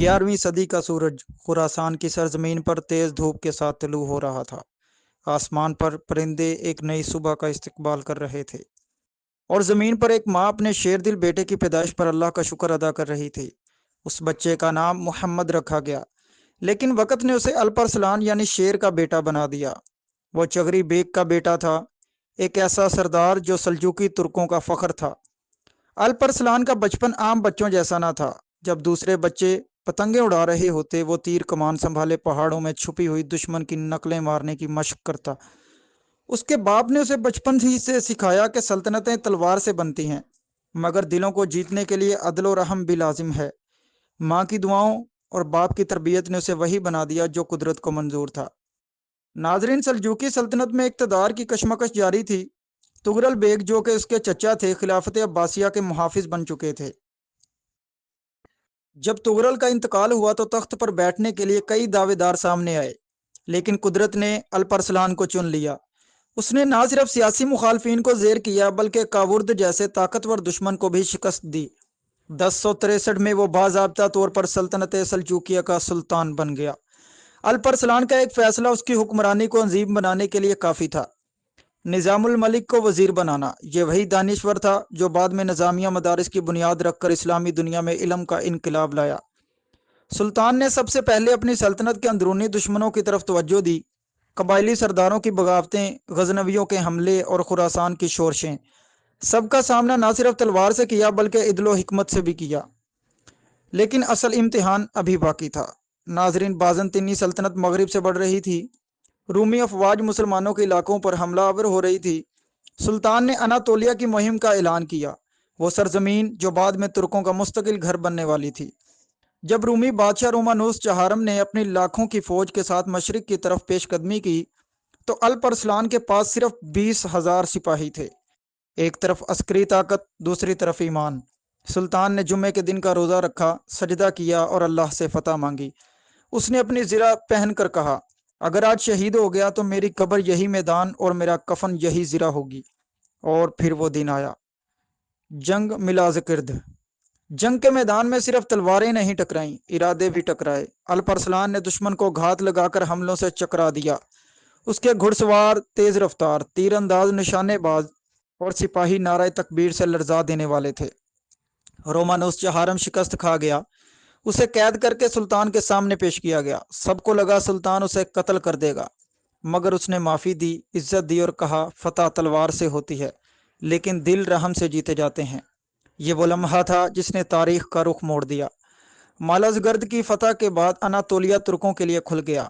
11ویں صدی کا سورج خراسان کی سرزمین پر تیز دھوپ کے ساتھ طلوع ہو رہا تھا۔ آسمان پر پرندے ایک نئی صبح کا استقبال کر رہے تھے اور زمین پر ایک ماں اپنے شیر دل بیٹے کی پیدائش پر اللہ کا شکر ادا کر رہی تھی۔ اس بچے کا نام محمد رکھا گیا، لیکن وقت نے اسے الپرسلان یعنی شیر کا بیٹا بنا دیا۔ وہ چغری بیگ کا بیٹا تھا، ایک ایسا سردار جو سلجوقی ترکوں کا فخر تھا۔ الپرسلان کا بچپن عام بچوں جیسا نہ تھا۔ جب دوسرے بچے پتنگیں اڑا رہے ہوتے، وہ تیر کمان سنبھالے پہاڑوں میں چھپی ہوئی دشمن کی نقلیں مارنے کی مشق کرتا۔ اس کے باپ نے اسے بچپن ہی سے سکھایا کہ سلطنتیں تلوار سے بنتی ہیں، مگر دلوں کو جیتنے کے لیے عدل و رحم بھی لازم ہے۔ ماں کی دعاؤں اور باپ کی تربیت نے اسے وہی بنا دیا جو قدرت کو منظور تھا۔ ناظرین، سلجوقی سلطنت میں اقتدار کی کشمکش جاری تھی۔ تغرل بیگ جو کہ اس کے چچا تھے، خلافت عباسیہ کے محافظ بن چکے تھے۔ جب تغرل کا انتقال ہوا تو تخت پر بیٹھنے کے لیے کئی دعوے دار سامنے آئے، لیکن قدرت نے الپرسلان کو چن لیا۔ اس نے نہ صرف سیاسی مخالفین کو زیر کیا بلکہ کاورد جیسے طاقتور دشمن کو بھی شکست دی۔ 1063 میں وہ باضابطہ طور پر سلطنت سلجوقیہ کا سلطان بن گیا۔ الپرسلان کا ایک فیصلہ اس کی حکمرانی کو عظیم بنانے کے لیے کافی تھا: نظام الملک کو وزیر بنانا۔ یہ وہی دانشور تھا جو بعد میں نظامیہ مدارس کی بنیاد رکھ کر اسلامی دنیا میں علم کا انقلاب لایا۔ سلطان نے سب سے پہلے اپنی سلطنت کے اندرونی دشمنوں کی طرف توجہ دی۔ قبائلی سرداروں کی بغاوتیں، غزنویوں کے حملے اور خراسان کی شورشیں، سب کا سامنا نہ صرف تلوار سے کیا بلکہ عدل و حکمت سے بھی کیا۔ لیکن اصل امتحان ابھی باقی تھا۔ ناظرین، بازنطینی سلطنت مغرب سے بڑھ رہی تھی، رومی افواج مسلمانوں کے علاقوں پر حملہ آور ہو رہی تھی۔ سلطان نے اناتولیہ کی مہم کا اعلان کیا، وہ سرزمین جو بعد میں ترکوں کا مستقل گھر بننے والی تھی۔ جب رومی بادشاہ رومانوس چہارم نے اپنی لاکھوں کی فوج کے ساتھ مشرق کی طرف پیش قدمی کی تو الپرسلان کے پاس صرف 20,000 سپاہی تھے۔ ایک طرف عسکری طاقت، دوسری طرف ایمان۔ سلطان نے جمعے کے دن کا روزہ رکھا، سجدہ کیا اور اللہ سے فتح مانگی۔ اس نے اپنی زرہ پہن کر کہا، اگر آج شہید ہو گیا تو میری قبر یہی میدان اور میرا کفن یہی زرہ ہوگی۔ اور پھر وہ دن آیا، جنگ ملازکرد۔ جنگ کے میدان میں صرف تلواریں نہیں ٹکرائیں، ارادے بھی ٹکرائے۔ الپرسلان نے دشمن کو گھات لگا کر حملوں سے چکرا دیا۔ اس کے گھڑ سوار تیز رفتار، تیر انداز، نشانے باز اور سپاہی نعرہ تکبیر سے لرزا دینے والے تھے۔ رومانوس چہارم شکست کھا گیا۔ اسے قید کر کے سلطان کے سامنے پیش کیا گیا۔ سب کو لگا سلطان اسے قتل کر دے گا، مگر اس نے معافی دی، عزت دی اور کہا، فتح تلوار سے ہوتی ہے لیکن دل رحم سے جیتے جاتے ہیں۔ یہ وہ لمحہ تھا جس نے تاریخ کا رخ موڑ دیا۔ مالازگرد کی فتح کے بعد اناتولیہ ترکوں کے لیے کھل گیا۔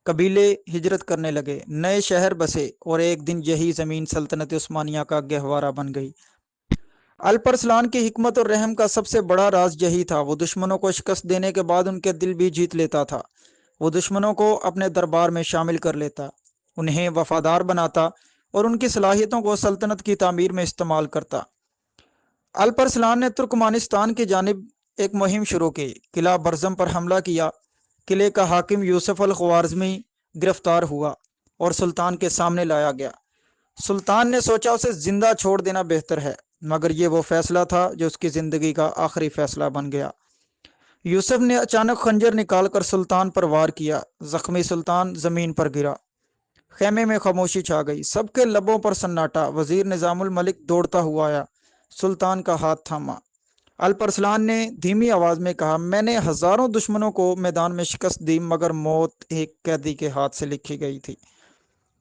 قبیلے ہجرت کرنے لگے، نئے شہر بسے اور ایک دن یہی زمین سلطنت عثمانیہ کا گہوارہ بن گئی۔ الپرسلان کی حکمت اور رحم کا سب سے بڑا راز یہی تھا، وہ دشمنوں کو شکست دینے کے بعد ان کے دل بھی جیت لیتا تھا۔ وہ دشمنوں کو اپنے دربار میں شامل کر لیتا، انہیں وفادار بناتا اور ان کی صلاحیتوں کو سلطنت کی تعمیر میں استعمال کرتا۔ الپرسلان نے ترکمانستان کی جانب ایک مہم شروع کی، قلعہ برزم پر حملہ کیا۔ قلعے کا حاکم یوسف الخوارزمی گرفتار ہوا اور سلطان کے سامنے لایا گیا۔ سلطان نے سوچا اسے زندہ چھوڑ دینا بہتر ہے، مگر یہ وہ فیصلہ تھا جو اس کی زندگی کا آخری فیصلہ بن گیا۔ یوسف نے اچانک خنجر نکال کر سلطان پر وار کیا، زخمی سلطان زمین پر گرا۔ خیمے میں خاموشی چھا گئی، سب کے لبوں پر سناٹا۔ وزیر نظام الملک دوڑتا ہوا آیا، سلطان کا ہاتھ تھاما۔ الپرسلان نے دھیمی آواز میں کہا، میں نے ہزاروں دشمنوں کو میدان میں شکست دی، مگر موت ایک قیدی کے ہاتھ سے لکھی گئی تھی۔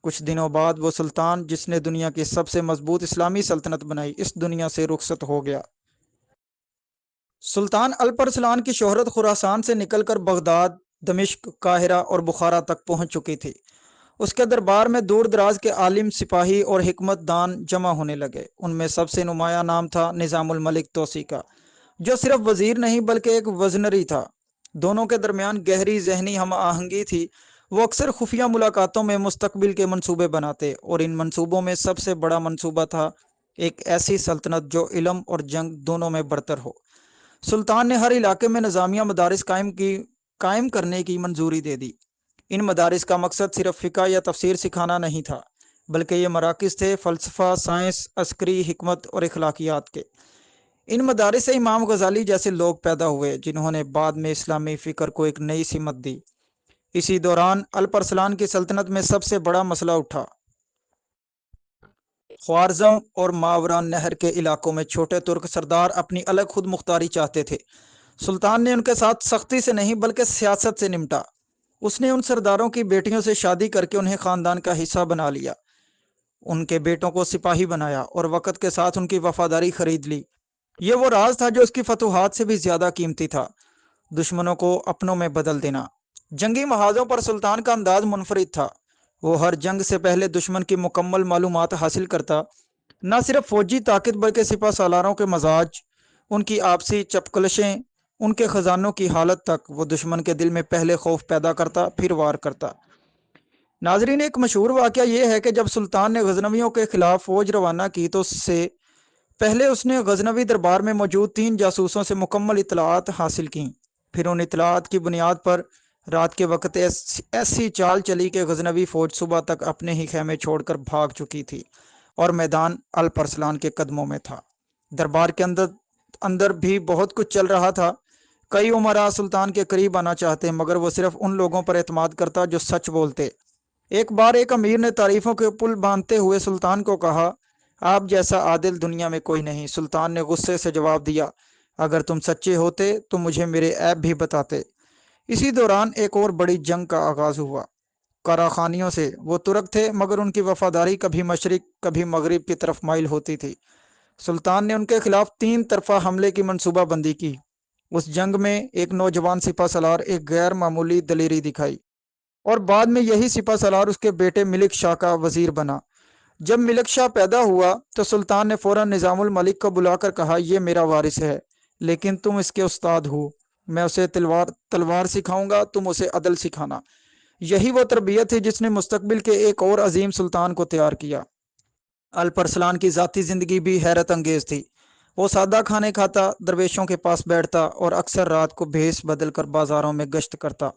کچھ دنوں بعد وہ سلطان جس نے دنیا کی سب سے مضبوط اسلامی سلطنت بنائی، اس دنیا سے رخصت ہو گیا۔ سلطان الپرسلان کی شہرت خراسان سے نکل کر بغداد، دمشق، قاہرہ اور بخارا تک پہنچ چکی تھی۔ اس کے دربار میں دور دراز کے عالم، سپاہی اور حکمت دان جمع ہونے لگے۔ ان میں سب سے نمایاں نام تھا نظام الملک توسی کا، جو صرف وزیر نہیں بلکہ ایک وزنری تھا۔ دونوں کے درمیان گہری ذہنی ہم آہنگی تھی۔ وہ اکثر خفیہ ملاقاتوں میں مستقبل کے منصوبے بناتے، اور ان منصوبوں میں سب سے بڑا منصوبہ تھا ایک ایسی سلطنت جو علم اور جنگ دونوں میں برتر ہو۔ سلطان نے ہر علاقے میں نظامیہ مدارس قائم کرنے کی منظوری دے دی۔ ان مدارس کا مقصد صرف فقہ یا تفسیر سکھانا نہیں تھا، بلکہ یہ مراکز تھے فلسفہ، سائنس، عسکری حکمت اور اخلاقیات کے۔ ان مدارس سے امام غزالی جیسے لوگ پیدا ہوئے جنہوں نے بعد میں اسلامی فکر کو ایک نئی سمت دی۔ اسی دوران الپرسلان کی سلطنت میں سب سے بڑا مسئلہ اٹھا۔ خوارزم اور ماوران نہر کے علاقوں میں چھوٹے ترک سردار اپنی الگ خود مختاری چاہتے تھے۔ سلطان نے ان کے ساتھ سختی سے نہیں بلکہ سیاست سے نمٹا۔ اس نے ان سرداروں کی بیٹیوں سے شادی کر کے انہیں خاندان کا حصہ بنا لیا، ان کے بیٹوں کو سپاہی بنایا اور وقت کے ساتھ ان کی وفاداری خرید لی۔ یہ وہ راز تھا جو اس کی فتوحات سے بھی زیادہ قیمتی تھا، دشمنوں کو اپنوں میں بدل دینا۔ جنگی محاذوں پر سلطان کا انداز منفرد تھا۔ وہ ہر جنگ سے پہلے دشمن کی مکمل معلومات حاصل کرتا، نہ صرف فوجی طاقت بلکہ سپہ سالاروں کے مزاج، ان کی آپسی چپکلشیں، ان کے خزانوں کی حالت تک وہ دشمن کے دل میں پہلے خوف پیدا کرتا پھر وار کرتا۔ ناظرین، ایک مشہور واقعہ یہ ہے کہ جب سلطان نے غزنویوں کے خلاف فوج روانہ کی تو اس سے پہلے اس نے غزنوی دربار میں موجود 3 جاسوسوں سے مکمل اطلاعات حاصل کیں۔ پھر ان اطلاعات کی بنیاد پر رات کے وقت ایسی چال چلی کہ غزنوی فوج صبح تک اپنے ہی خیمے چھوڑ کر بھاگ چکی تھی اور میدان الپرسلان کے قدموں میں تھا۔ دربار کے اندر بھی بہت کچھ چل رہا تھا۔ کئی امراء سلطان کے قریب آنا چاہتے مگر وہ صرف ان لوگوں پر اعتماد کرتا جو سچ بولتے۔ ایک بار ایک امیر نے تعریفوں کے پل باندھتے ہوئے سلطان کو کہا، آپ جیسا عادل دنیا میں کوئی نہیں۔ سلطان نے غصے سے جواب دیا، اگر تم سچے ہوتے تو مجھے میرے عیب بھی بتاتے۔ اسی دوران ایک اور بڑی جنگ کا آغاز ہوا۔ کاراخانیوں سے وہ ترک تھے مگر ان کی وفاداری کبھی مشرق کبھی مغرب کی طرف مائل ہوتی تھی۔ سلطان نے ان کے خلاف 3 طرفہ حملے کی منصوبہ بندی کی۔ اس جنگ میں ایک نوجوان سپہ سالار ایک غیر معمولی دلیری دکھائی اور بعد میں یہی سپہ سالار اس کے بیٹے ملک شاہ کا وزیر بنا۔ جب ملک شاہ پیدا ہوا تو سلطان نے فوراً نظام الملک کو بلا کر کہا، یہ میرا وارث ہے لیکن تم اس کے استاد ہو، میں اسے تلوار سکھاؤں گا، تم اسے عدل سکھانا۔ یہی وہ تربیت تھی جس نے مستقبل کے ایک اور عظیم سلطان کو تیار کیا۔ الپرسلان کی ذاتی زندگی بھی حیرت انگیز تھی۔ وہ سادہ کھانے کھاتا، درویشوں کے پاس بیٹھتا اور اکثر رات کو بھیس بدل کر بازاروں میں گشت کرتا۔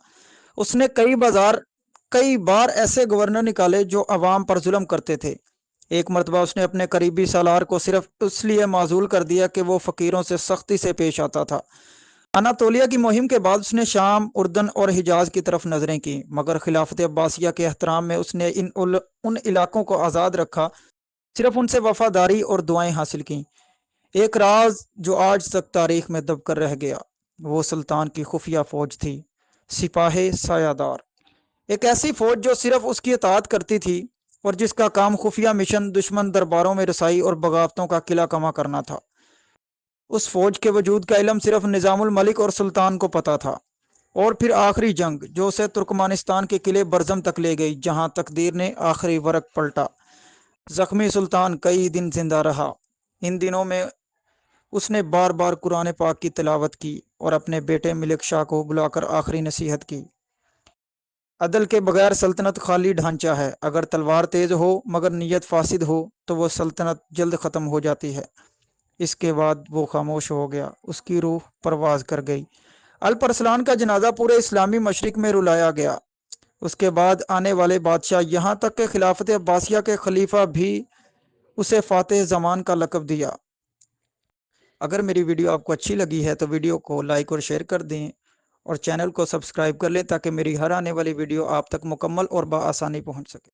اس نے کئی بار ایسے گورنر نکالے جو عوام پر ظلم کرتے تھے۔ ایک مرتبہ اس نے اپنے قریبی سالار کو صرف اس لیے معزول کر دیا کہ وہ فقیروں سے سختی سے پیش آتا تھا۔ اناتولیہ کی مہم کے بعد اس نے شام، اردن اور حجاز کی طرف نظریں کی، مگر خلافت عباسیہ کے احترام میں اس نے ان علاقوں کو آزاد رکھا، صرف ان سے وفاداری اور دعائیں حاصل کیں۔ ایک راز جو آج تک تاریخ میں دب کر رہ گیا، وہ سلطان کی خفیہ فوج تھی، سپاہ سایہ دار۔ ایک ایسی فوج جو صرف اس کی اطاعت کرتی تھی اور جس کا کام خفیہ مشن، دشمن درباروں میں رسائی اور بغاوتوں کا قلعہ کما کرنا تھا۔ اس فوج کے وجود کا علم صرف نظام الملک اور سلطان کو پتا تھا۔ اور پھر آخری جنگ جو اسے ترکمانستان کے قلعے برزم تک لے گئی، جہاں تقدیر نے آخری ورق پلٹا۔ زخمی سلطان کئی دن زندہ رہا۔ ان دنوں میں اس نے بار بار قرآن پاک کی تلاوت کی اور اپنے بیٹے ملک شاہ کو بلا کر آخری نصیحت کی۔ عدل کے بغیر سلطنت خالی ڈھانچہ ہے۔ اگر تلوار تیز ہو مگر نیت فاسد ہو تو وہ سلطنت جلد ختم ہو جاتی ہے۔ اس کے بعد وہ خاموش ہو گیا، اس کی روح پرواز کر گئی۔ الپرسلان کا جنازہ پورے اسلامی مشرق میں رلایا گیا۔ اس کے بعد آنے والے بادشاہ، یہاں تک کہ خلافت عباسیہ کے خلیفہ بھی اسے فاتح زمان کا لقب دیا۔ اگر میری ویڈیو آپ کو اچھی لگی ہے تو ویڈیو کو لائک اور شیئر کر دیں اور چینل کو سبسکرائب کر لیں تاکہ میری ہر آنے والی ویڈیو آپ تک مکمل اور بآسانی پہنچ سکے۔